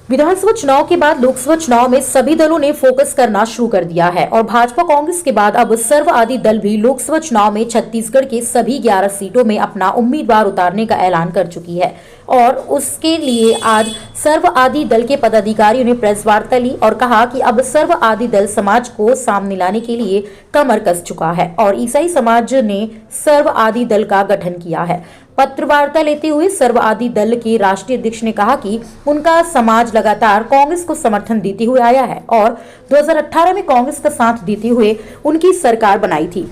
विधानसभा चुनाव के बाद लोकसभा चुनाव में सभी दलों ने फोकस करना शुरू कर दिया है और भाजपा कांग्रेस के बाद अब सर्ववादी दल भी लोकसभा चुनाव में छत्तीसगढ़ के सभी 11 सीटों में अपना उम्मीदवार उतारने का ऐलान कर चुकी है। और उसके लिए आज सर्ववादी दल के पदाधिकारियों ने प्रेस वार्ता ली और कहा कि अब सर्ववादी दल समाज को सामने लाने के लिए कमर कस चुका है और ईसाई समाज ने सर्ववादी दल का गठन किया है। पत्रवार्ता लेते हुए सर्ववादी दल के राष्ट्रीय अध्यक्ष ने कहा कि उनका समाज लगातार कांग्रेस को समर्थन देते हुए आया है और 2018 में कांग्रेस का साथ देते हुए उनकी सरकार बनाई थी,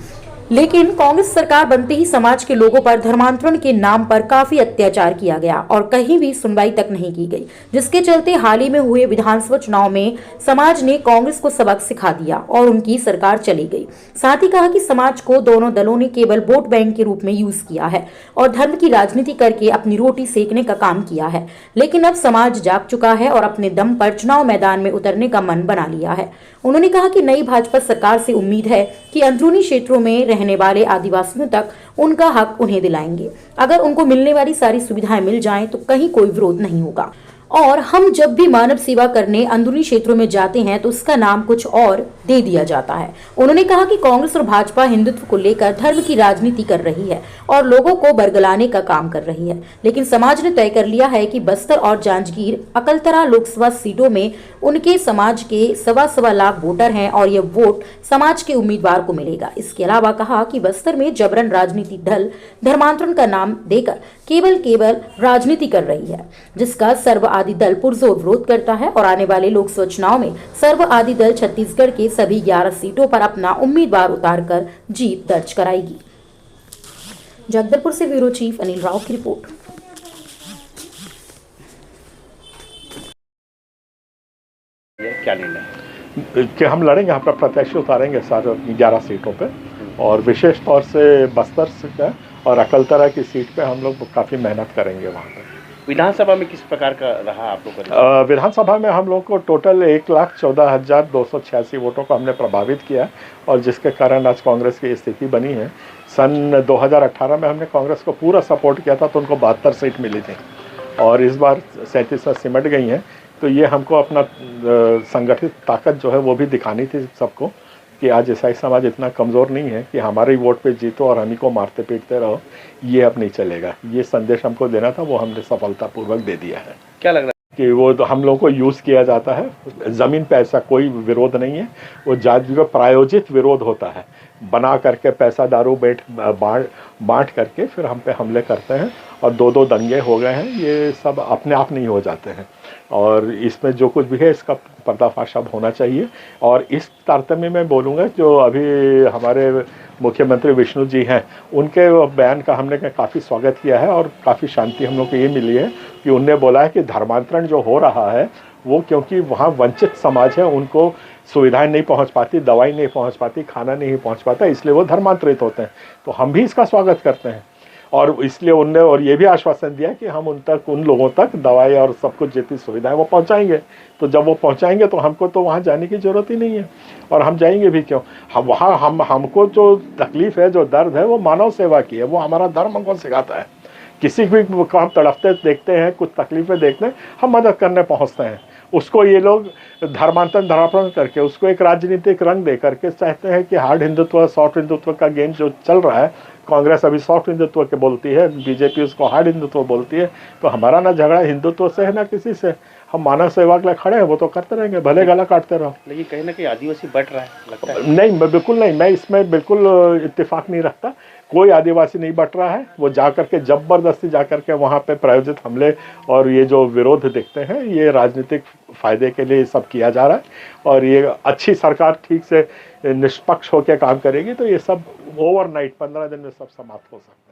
लेकिन कांग्रेस सरकार बनते ही समाज के लोगों पर धर्मांतरण के नाम पर काफी अत्याचार किया गया और कहीं भी सुनवाई तक नहीं की गई, जिसके चलते हाल ही में हुए विधानसभा चुनाव में समाज ने कांग्रेस को सबक सिखा दिया और उनकी सरकार चली गई। साथ ही कहा कि समाज को दोनों दलों ने केवल वोट बैंक के रूप में यूज किया है और धर्म की राजनीति करके अपनी रोटी सेकने का काम किया है, लेकिन अब समाज जाग चुका है और अपने दम पर चुनाव मैदान में उतरने का मन बना लिया है। उन्होंने कहा कि नई भाजपा सरकार से उम्मीद है कि अंदरूनी क्षेत्रों में रहने वाले आदिवासियों तक उनका हक उन्हें दिलाएंगे। अगर उनको मिलने वाली सारी सुविधाएं मिल जाएं तो कहीं कोई विरोध नहीं होगा। और हम जब भी मानव सेवा करने अंदरूनी क्षेत्रों में जाते हैं तो उसका नाम कुछ और दे दिया जाता है। उन्होंने कहा कि कांग्रेस और भाजपा हिंदुत्व को लेकर धर्म की राजनीति कर रही है और लोगों को बरगलाने का काम कर रही है, लेकिन समाज ने तय कर लिया है कि बस्तर और जांजगीर अकलतरा लोकसभा सीटों में उनके समाज के 1.25 लाख वोटर हैं और यह वोट समाज के उम्मीदवार को मिलेगा। इसके अलावा कहा कि बस्तर में जबरन राजनीति दल धर्मांतरण का नाम देकर केवल राजनीति कर रही है, जिसका सर्ववादी दल पुरजोर विरोध करता है और आने वाले लोकसभा चुनाव में सर्ववादी दल छत्तीसगढ़ के सभी 11 सीटों पर अपना उम्मीदवार उतारकर जीत दर्ज कराएगी। जगदलपुर से ब्यूरो चीफ अनिल राव की रिपोर्ट। क्या निर्णय कि हम लड़ेंगे, अपना प्रत्याशी उतारेंगे सारे 11 सीटों पे और विशेष तौर से बस्तर से और अकलतरा की सीट पे हम लोग काफ़ी मेहनत करेंगे वहाँ पे। विधानसभा में किस प्रकार का रहा आप लोग का? विधानसभा में हम लोग को टोटल 1,14,286 वोटों को हमने प्रभावित किया और जिसके कारण आज कांग्रेस की स्थिति बनी है। सन 2018 में हमने कांग्रेस को पूरा सपोर्ट किया था तो उनको 72 सीट मिली थी और इस बार 37 में सिमट गई हैं। तो ये हमको अपना संगठित ताकत जो है वो भी दिखानी थी सबको कि आज ईसाई समाज इतना कमज़ोर नहीं है कि हमारे वोट पे जीतो और हम ही को मारते पीटते रहो, ये अब नहीं चलेगा। ये संदेश हमको देना था, वो हमने सफलतापूर्वक दे दिया है। क्या लग रहा है कि वो तो हम लोगों को यूज़ किया जाता है, ज़मीन पे ऐसा कोई विरोध नहीं है, वो जाति का प्रायोजित विरोध होता है, बना करके पैसा दारू बांट करके फिर हम पे हमले करते हैं और 2 दंगे हो गए हैं। ये सब अपने आप नहीं हो जाते हैं और इसमें जो कुछ भी है इसका पर्दाफाश अब होना चाहिए। और इस तारतम्य में बोलूँगा जो अभी हमारे मुख्यमंत्री विष्णु जी हैं, उनके बयान का हमने काफ़ी स्वागत किया है और काफ़ी शांति हम लोग को ये मिली है कि उनने बोला है कि धर्मांतरण जो हो रहा है वो क्योंकि वहाँ वंचित समाज है, उनको सुविधाएं नहीं पहुँच पाती, दवाई नहीं पहुँच पाती, खाना नहीं पहुँच पाता, इसलिए वो धर्मांतरित होते हैं। तो हम भी इसका स्वागत करते हैं और इसलिए उनने और ये भी आश्वासन दिया कि हम उन लोगों तक दवाई और सब कुछ जितनी सुविधाएं वो पहुंचाएंगे। तो जब वो पहुंचाएंगे तो हमको तो वहां जाने की ज़रूरत ही नहीं है और हम जाएंगे भी क्यों। हम वहाँ हमको जो तकलीफ़ है, जो दर्द है, वो मानव सेवा की है, वो हमारा धर्म हमको सिखाता है। किसी भी को हम तड़पते देखते हैं, कुछ तकलीफ़ें देखते हैं, हम मदद करने पहुँचते हैं। उसको ये लोग धर्मांतरण करके उसको एक राजनीतिक रंग दे करके चाहते हैं कि हार्ड हिंदुत्व सॉफ्ट हिंदुत्व का गेम जो चल रहा है, कांग्रेस अभी सॉफ्ट हिंदुत्व के बोलती है, बीजेपी उसको हार्ड हिंदुत्व बोलती है। तो हमारा ना झगड़ा हिंदुत्व से है ना किसी से, हम मानव सेवा के लिए खड़े हैं, वो तो करते रहेंगे, भले गला काटते रहो। लेकिन कहीं ना कहीं आदिवासी बढ़ रहा है लगता है। नहीं, बिल्कुल नहीं, मैं इसमें बिल्कुल इत्तेफाक नहीं रखता। कोई आदिवासी नहीं बट रहा है, वो जा करके जबरदस्ती जा करके वहाँ पे प्रायोजित हमले और ये जो विरोध दिखते हैं ये राजनीतिक फ़ायदे के लिए सब किया जा रहा है और ये अच्छी सरकार ठीक से निष्पक्ष होकर काम करेगी तो ये सब ओवरनाइट 15 दिन में सब समाप्त हो सकता है।